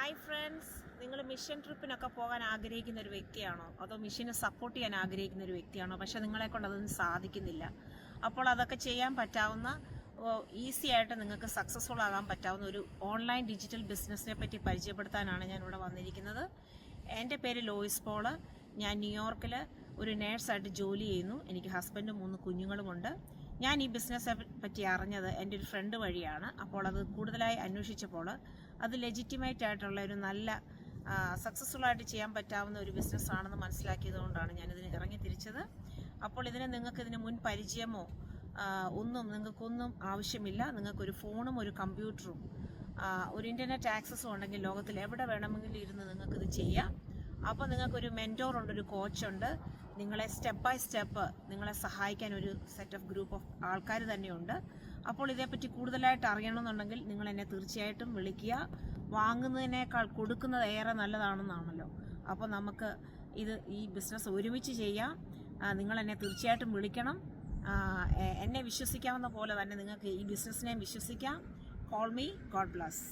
Hi friends, നിങ്ങൾ mission ട്രിപ്പിനൊക്കെ പോകാൻ ആഗ്രഹിക്കുന്ന ഒരു വ്യക്തിയാണോ, അതോ മിഷനെ സപ്പോർട്ട് ചെയ്യാൻ ആഗ്രഹിക്കുന്ന ഒരു വ്യക്തിയാണോ? പക്ഷെ നിങ്ങളെ കൊണ്ട് അതൊന്നും സാധിക്കുന്നില്ല. അപ്പോൾ അതൊക്കെ ചെയ്യാൻ പറ്റാവുന്ന, ഈസി ആയിട്ട് നിങ്ങൾക്ക് സക്സസ്ഫുൾ ആകാൻ പറ്റാവുന്ന ഒരു ഓൺലൈൻ ഡിജിറ്റൽ ബിസിനസ്സിനെ പറ്റി പരിചയപ്പെടുത്താനാണ് ഞാൻ ഇവിടെ വന്നിരിക്കുന്നത്. എൻ്റെ പേര് ലോയിസ് പോള്. ഞാൻ ന്യൂയോർക്കിൽ ഒരു നേഴ്സായിട്ട് ജോലി ചെയ്യുന്നു. എനിക്ക് ഹസ്ബൻഡും 3 കുഞ്ഞുങ്ങളുമുണ്ട്. ഞാൻ ഈ ബിസിനസ്സിനെ പറ്റി അറിഞ്ഞത് എൻ്റെ ഒരു ഫ്രണ്ട് വഴിയാണ്. അപ്പോൾ അത് കൂടുതലായി അന്വേഷിച്ചപ്പോൾ അത് ലെജിറ്റിമേറ്റ് ആയിട്ടുള്ള ഒരു നല്ല സക്സസ്ഫുൾ ആയിട്ട് ചെയ്യാൻ പറ്റാവുന്ന ഒരു ബിസിനസ്സാണെന്ന് മനസ്സിലാക്കിയതുകൊണ്ടാണ് ഞാനിതിന് ഇറങ്ങി തിരിച്ചത്. അപ്പോൾ ഇതിന് മുൻ പരിചയമോ നിങ്ങൾക്കൊന്നും ആവശ്യമില്ല. നിങ്ങൾക്കൊരു ഫോണും ഒരു കമ്പ്യൂട്ടറും ഒരു ഇൻ്റർനെറ്റ് ആക്സസും ഉണ്ടെങ്കിൽ ലോകത്തിൽ എവിടെ വേണമെങ്കിലും ഇരുന്ന് നിങ്ങൾക്കിത് ചെയ്യാം. അപ്പോൾ നിങ്ങൾക്കൊരു മെൻറ്റോറുണ്ട്, ഒരു കോച്ചുണ്ട്, നിങ്ങളെ സ്റ്റെപ്പ് ബൈ സ്റ്റെപ്പ് നിങ്ങളെ സഹായിക്കാൻ ഒരു സെറ്റ് ഓഫ് ഗ്രൂപ്പ് ഓഫ് ആൾക്കാർ തന്നെയുണ്ട്. അപ്പോൾ ഇതേപ്പറ്റി കൂടുതലായിട്ട് അറിയണമെന്നുണ്ടെങ്കിൽ നിങ്ങൾ എന്നെ തീർച്ചയായിട്ടും വിളിക്കുക. വാങ്ങുന്നതിനേക്കാൾ കൊടുക്കുന്നത് ഏറെ നല്ലതാണെന്നാണല്ലോ. അപ്പോൾ നമുക്ക് ഈ ബിസിനസ് ഒരുമിച്ച് ചെയ്യാം. നിങ്ങൾ എന്നെ തീർച്ചയായിട്ടും വിളിക്കണം. എന്നെ വിശ്വസിക്കാവുന്ന പോലെ തന്നെ നിങ്ങൾക്ക് ഈ ബിസിനസ്സിനെ വിശ്വസിക്കാം. Call me. God bless.